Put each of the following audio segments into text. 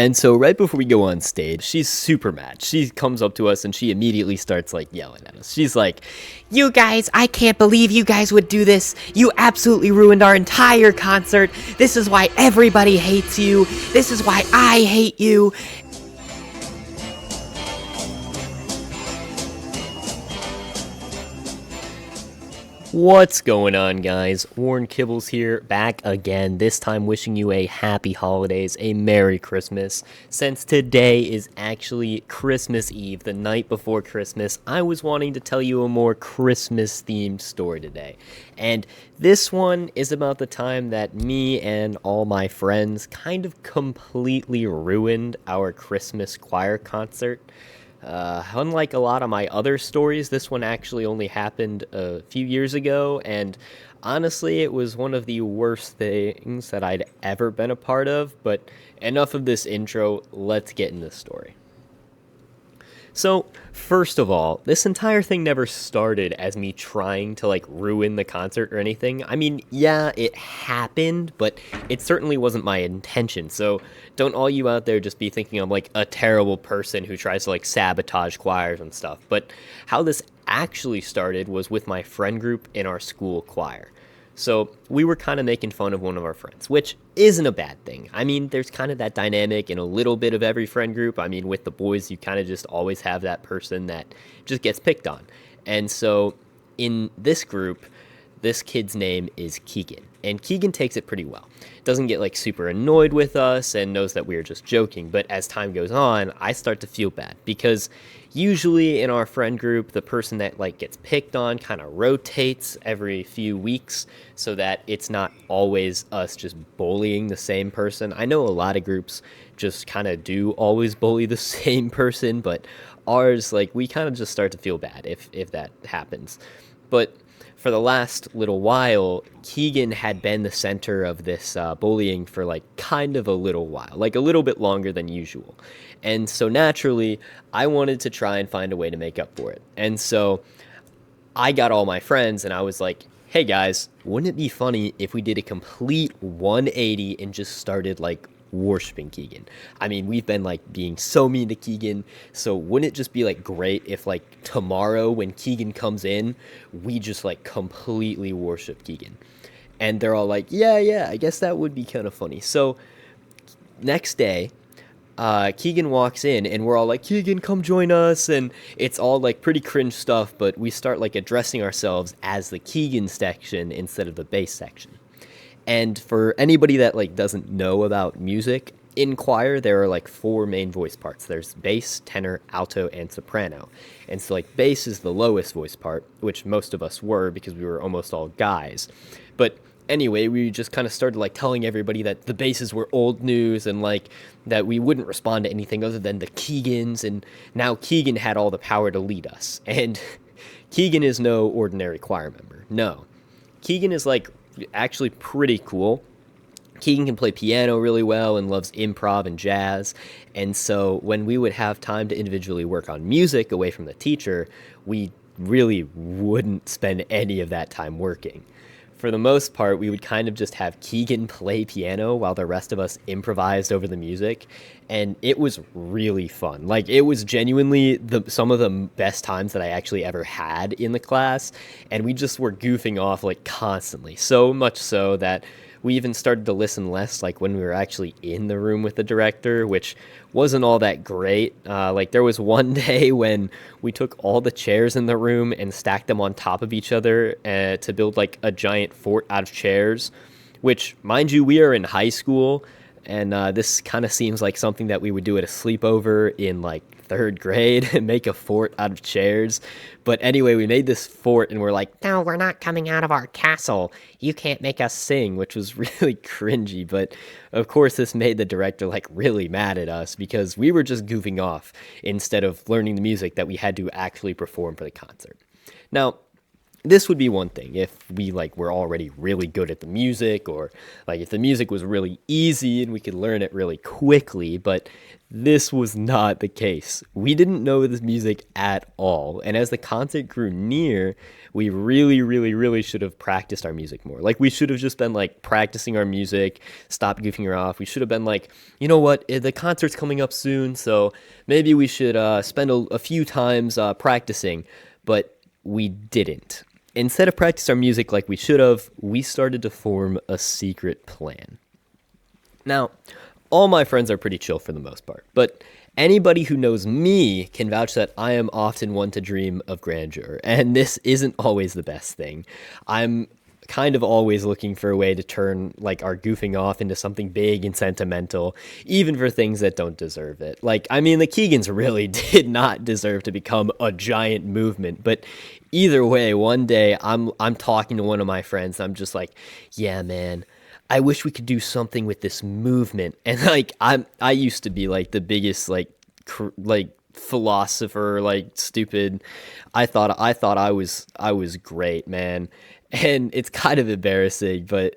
And so right before we go on stage, she's super mad. She comes up to us and she immediately starts like yelling at us. She's like, You guys, I can't believe you guys would do this. You absolutely ruined our entire concert. This is why everybody hates you. This is why I hate you. "What's going on, guys? Wornkibbles here, back again, this time wishing you a happy holidays, a Merry Christmas. Since today is actually Christmas Eve, the night before Christmas, I was wanting to tell you a more Christmas-themed story today. And this one is about the time that me and all my friends kind of completely ruined our Christmas choir concert. Unlike a lot of my other stories, this one actually only happened a few years ago, and honestly, it was one of the worst things that I'd ever been a part of. But enough of this intro, let's get in this story. So, first of all, this entire thing never started as me trying to like ruin the concert or anything. I mean, yeah, it happened, but it certainly wasn't my intention. So, don't all you out there just be thinking I'm like a terrible person who tries to like sabotage choirs and stuff. But how this actually started was with my friend group in our school choir. So we were kind of making fun of one of our friends, which isn't a bad thing. I mean, there's kind of that dynamic in a little bit of every friend group. I mean, with the boys, you kind of just always have that person that just gets picked on. And so in this group, this kid's name is Keegan, and Keegan takes it pretty well. Doesn't get like super annoyed with us and knows that we are just joking. But as time goes on, I start to feel bad because usually in our friend group, the person that like gets picked on kind of rotates every few weeks so that it's not always us just bullying the same person. I know a lot of groups just kind of do always bully the same person, but ours, like, we kind of just start to feel bad if that happens. But for the last little while, Keegan had been the center of this bullying for like kind of a little while, like a little bit longer than usual. And so naturally, I wanted to try and find a way to make up for it. And so I got all my friends and I was like, hey guys, wouldn't it be funny if we did a complete 180 and just started like worshiping Keegan? I mean, we've been like being so mean to Keegan, so wouldn't it just be like great if like tomorrow when Keegan comes in, we just like completely worship Keegan? And they're all like, yeah, I guess that would be kind of funny. So next day, Keegan walks in and we're all like, Keegan, come join us. And it's all like pretty cringe stuff, but we start like addressing ourselves as the Keegan section instead of the bass section. And for anybody that like doesn't know about music, in choir there are like four main voice parts. There's bass, tenor, alto, and soprano. And so like bass is the lowest voice part, which most of us were because we were almost all guys. But anyway, we just kind of started like telling everybody that the basses were old news and like that we wouldn't respond to anything other than the Keegans, and now Keegan had all the power to lead us. And Keegan is no ordinary choir member. No. Keegan is like actually pretty cool. Keegan can play piano really well and loves improv and jazz. And so when we would have time to individually work on music away from the teacher, we really wouldn't spend any of that time working. For the most part, we would kind of just have Keegan play piano while the rest of us improvised over the music, and it was really fun. Like, it was genuinely some of the best times that I actually ever had in the class, and we just were goofing off, like, constantly. So much so that we even started to listen less, like, when we were actually in the room with the director, which wasn't all that great. Like, there was one day when we took all the chairs in the room and stacked them on top of each other to build, like, a giant fort out of chairs, which, mind you, we are in high school, and this kind of seems like something that we would do at a sleepover in, like, third grade and make a fort out of chairs. But anyway, we made this fort and we're like, No, we're not coming out of our castle. You can't make us sing. which was really cringy. But of course, this made the director like really mad at us because we were just goofing off instead of learning the music that we had to actually perform for the concert. Now, this would be one thing if we like were already really good at the music, or like if the music was really easy and we could learn it really quickly, but this was not the case. We didn't know this music at all, and as the concert grew near, we really should have practiced our music more. Like, we should have just been like practicing our music, stop goofing her off. We should have been like, you know what, the concert's coming up soon, so maybe we should spend a few times practicing, but we didn't. Instead of practice our music like we should have, we started to form a secret plan. Now, all my friends are pretty chill for the most part, but anybody who knows me can vouch that I am often one to dream of grandeur, and this isn't always the best thing. I'm kind of always looking for a way to turn like our goofing off into something big and sentimental, even for things that don't deserve it. Like, I mean, the Keegans really did not deserve to become a giant movement, but either way, one day I'm talking to one of my friends, I'm just like, yeah, man, I wish we could do something with this movement. And like, I used to be like the biggest like philosopher, like stupid. I thought I was great, man. And it's kind of embarrassing, but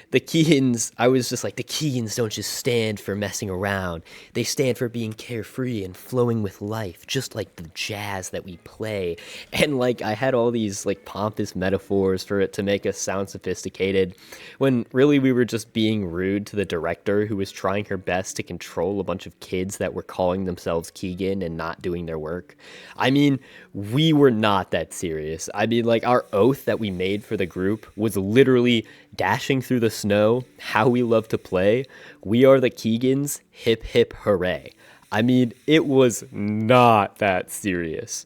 the Keegans, I was just like, the Keegans don't just stand for messing around. They stand for being carefree and flowing with life, just like the jazz that we play. And like, I had all these like pompous metaphors for it to make us sound sophisticated, when really we were just being rude to the director, who was trying her best to control a bunch of kids that were calling themselves Keegan and not doing their work. I mean, we were not that serious. I mean, like, our oath that we made for the group was literally dashing through the snow, how we love to play, we are the Keegans, hip hip hooray. I mean, it was not that serious.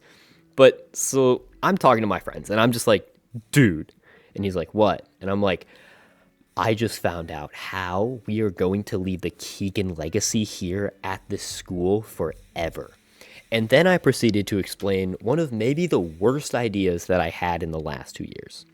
But so I'm talking to my friends and I'm just like, dude. And he's like, what? And I'm like, I just found out how we are going to leave the Keegan legacy here at this school forever. And then I proceeded to explain one of maybe the worst ideas that I had in the last 2 years.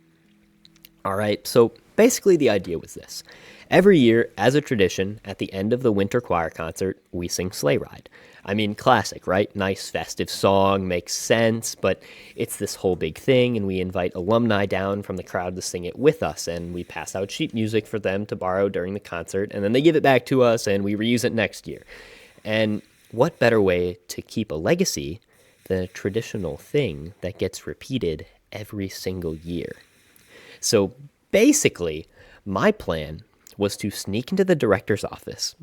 All right, so basically the idea was this. Every year, as a tradition, at the end of the winter choir concert, we sing Sleigh Ride. I mean, classic, right? Nice festive song, makes sense, but it's this whole big thing, and we invite alumni down from the crowd to sing it with us, and we pass out sheet music for them to borrow during the concert, and then they give it back to us, and we reuse it next year. And what better way to keep a legacy than a traditional thing that gets repeated every single year? So basically, my plan was to sneak into the director's office,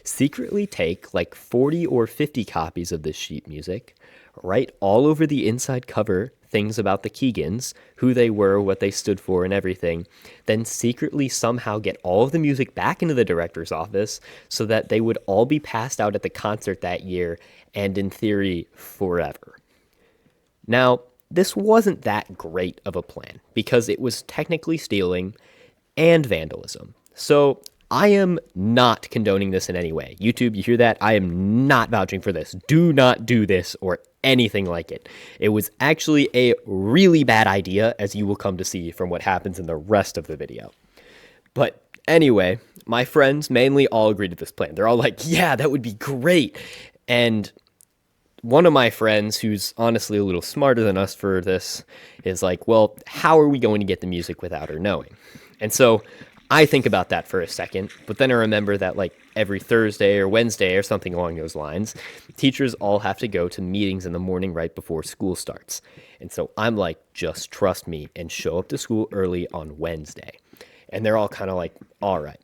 secretly take like 40 or 50 copies of this sheet music, write all over the inside cover things about the Keegans, who they were, what they stood for, and everything, then secretly somehow get all of the music back into the director's office so that they would all be passed out at the concert that year and, in theory, forever. Now, this wasn't that great of a plan because it was technically stealing and vandalism. So I am not condoning this in any way. YouTube, you hear that? I am not vouching for this. Do not do this or anything like it. It was actually a really bad idea, as you will come to see from what happens in the rest of the video. But anyway, my friends mainly all agreed to this plan. They're all like, yeah, that would be great. And one of my friends, who's honestly a little smarter than us for this, is like, well, how are we going to get the music without her knowing? And so I think about that for a second, but then I remember that like every Thursday or Wednesday or something along those lines, teachers all have to go to meetings in the morning right before school starts. And so I'm like, just trust me and show up to school early on Wednesday. And they're all kind of like, all right.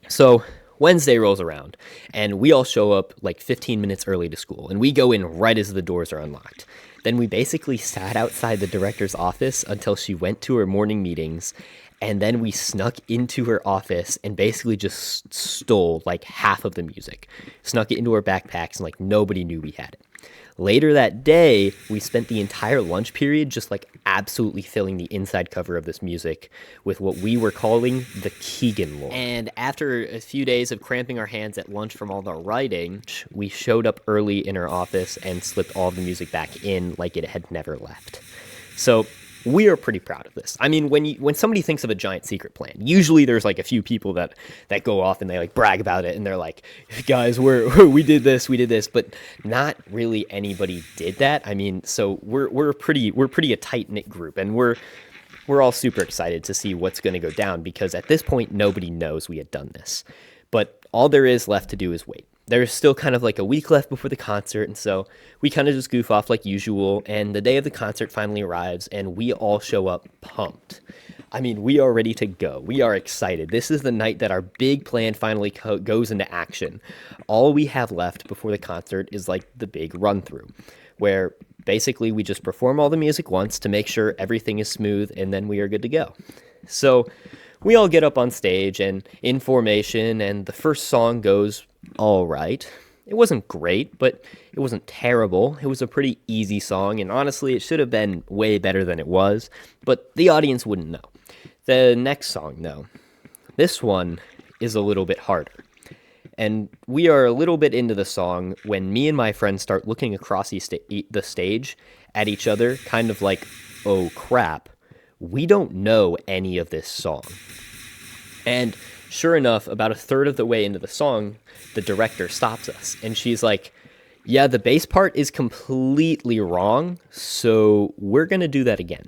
So Wednesday rolls around, and we all show up like 15 minutes early to school, and we go in right as the doors are unlocked. Then we basically sat outside the director's office until she went to her morning meetings, and then we snuck into her office and basically just stole like half of the music. Snuck it into our backpacks, and like nobody knew we had it. Later that day, we spent the entire lunch period just like absolutely filling the inside cover of this music with what we were calling the Keegan Lore. And after a few days of cramping our hands at lunch from all the writing, we showed up early in her office and slipped all of the music back in like it had never left. So we are pretty proud of this. I mean, when somebody thinks of a giant secret plan, usually there's like a few people that go off and they like brag about it and they're like, guys, we did this, but not really anybody did that. I mean, so we're a tight knit group, and we're all super excited to see what's going to go down, because at this point nobody knows we had done this. But all there is left to do is wait. There's still kind of like a week left before the concert, and so we kind of just goof off like usual, and the day of the concert finally arrives, and we all show up pumped. I mean, we are ready to go. We are excited. This is the night that our big plan finally goes into action. All we have left before the concert is like the big run-through, where basically we just perform all the music once to make sure everything is smooth, and then we are good to go. So we all get up on stage and in formation, and the first song goes all right. It wasn't great, but it wasn't terrible. It was a pretty easy song, and honestly, it should have been way better than it was, but the audience wouldn't know. The next song, though, this one is a little bit harder. And we are a little bit into the song when me and my friends start looking across the stage at each other, kind of like, oh crap, we don't know any of this song. And sure enough, about a third of the way into the song, the director stops us, and she's like, yeah, the bass part is completely wrong, so we're going to do that again.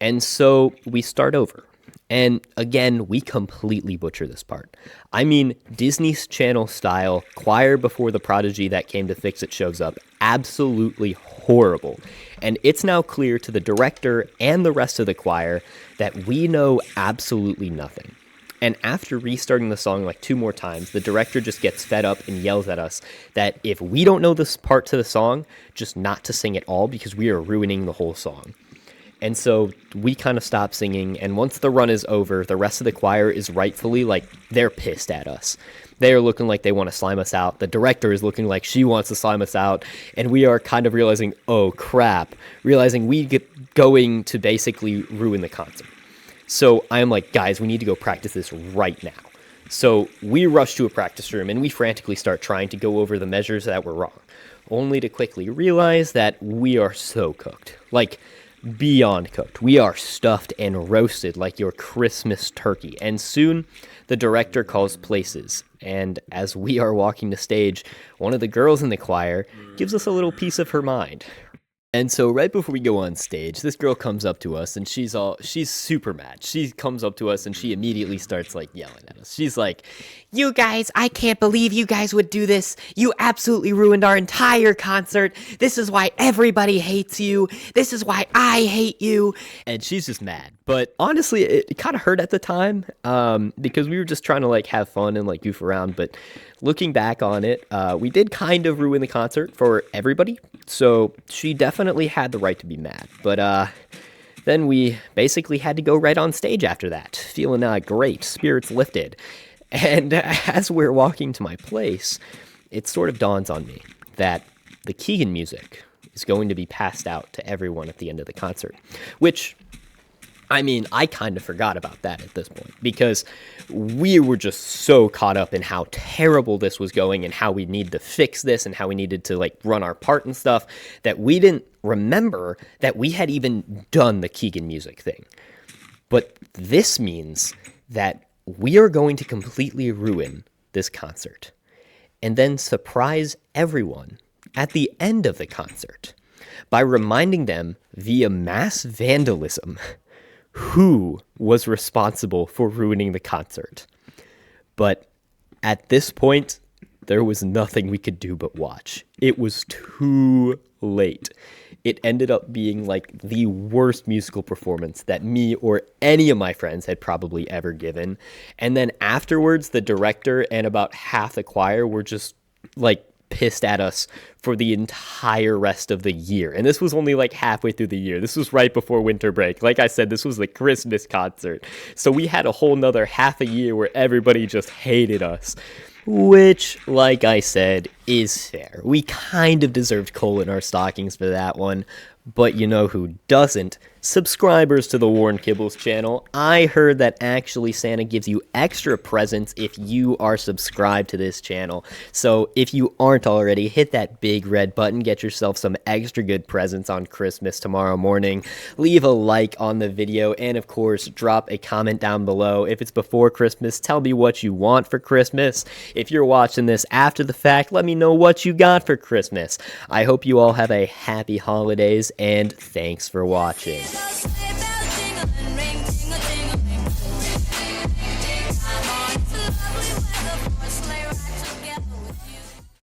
And so we start over. And again, we completely butcher this part. I mean, Disney Channel style, choir before the prodigy that came to fix it shows up. Absolutely horrible. And it's now clear to the director and the rest of the choir that we know absolutely nothing. And after restarting the song like 2 more times, the director just gets fed up and yells at us that if we don't know this part to the song, just not to sing at all, because we are ruining the whole song. And so we kind of stop singing, and once the run is over, the rest of the choir is rightfully, like, they're pissed at us. They are looking like they want to slime us out. The director is looking like she wants to slime us out, and we are kind of realizing, oh crap, realizing we get going to basically ruin the concert. So I am like, guys, we need to go practice this right now. So we rush to a practice room, and we frantically start trying to go over the measures that were wrong, only to quickly realize that we are so cooked. Like, beyond cooked. We are stuffed and roasted like your Christmas turkey. And soon the director calls places. And as we are walking the stage, one of the girls in the choir gives us a little piece of her mind. And so right before we go on stage, this girl comes up to us, and she's super mad. She comes up to us and she immediately starts like yelling at us. She's like, You guys, I can't believe you guys would do this. You absolutely ruined our entire concert. This is why everybody hates you. This is why I hate you. and she's just mad. But honestly, it kind of hurt at the time, because we were just trying to like have fun and like goof around. But looking back on it, we did kind of ruin the concert for everybody. So she definitely had the right to be mad. But then we basically had to go right on stage after that, feeling great, spirits lifted. And as we're walking to my place, it sort of dawns on me that the Keegan music is going to be passed out to everyone at the end of the concert, which, I mean, I kind of forgot about that at this point, because we were just so caught up in how terrible this was going and how we need to fix this and how we needed to like run our part and stuff, that we didn't remember that we had even done the Keegan music thing. But this means that we are going to completely ruin this concert and then surprise everyone at the end of the concert by reminding them via mass vandalism who was responsible for ruining the concert. But at this point, there was nothing we could do but watch. It was too late. It ended up being like the worst musical performance that me or any of my friends had probably ever given. And then afterwards, the director and about half the choir were just like pissed at us for the entire rest of the year. And this was only like halfway through the year. This was right before winter break. Like I said, this was the Christmas concert. So we had a whole nother half a year where everybody just hated us. Which, like I said, is fair. We kind of deserved coal in our stockings for that one. But you know who doesn't? Subscribers to the Wornkibbles channel. I heard that actually Santa gives you extra presents if you are subscribed to this channel. So if you aren't already, hit that big red button, get yourself some extra good presents on Christmas tomorrow morning. Leave a like on the video, and of course, drop a comment down below. If it's before Christmas, tell me what you want for Christmas. If you're watching this after the fact, let me know what you got for Christmas. I hope you all have a happy holidays, and thanks for watching.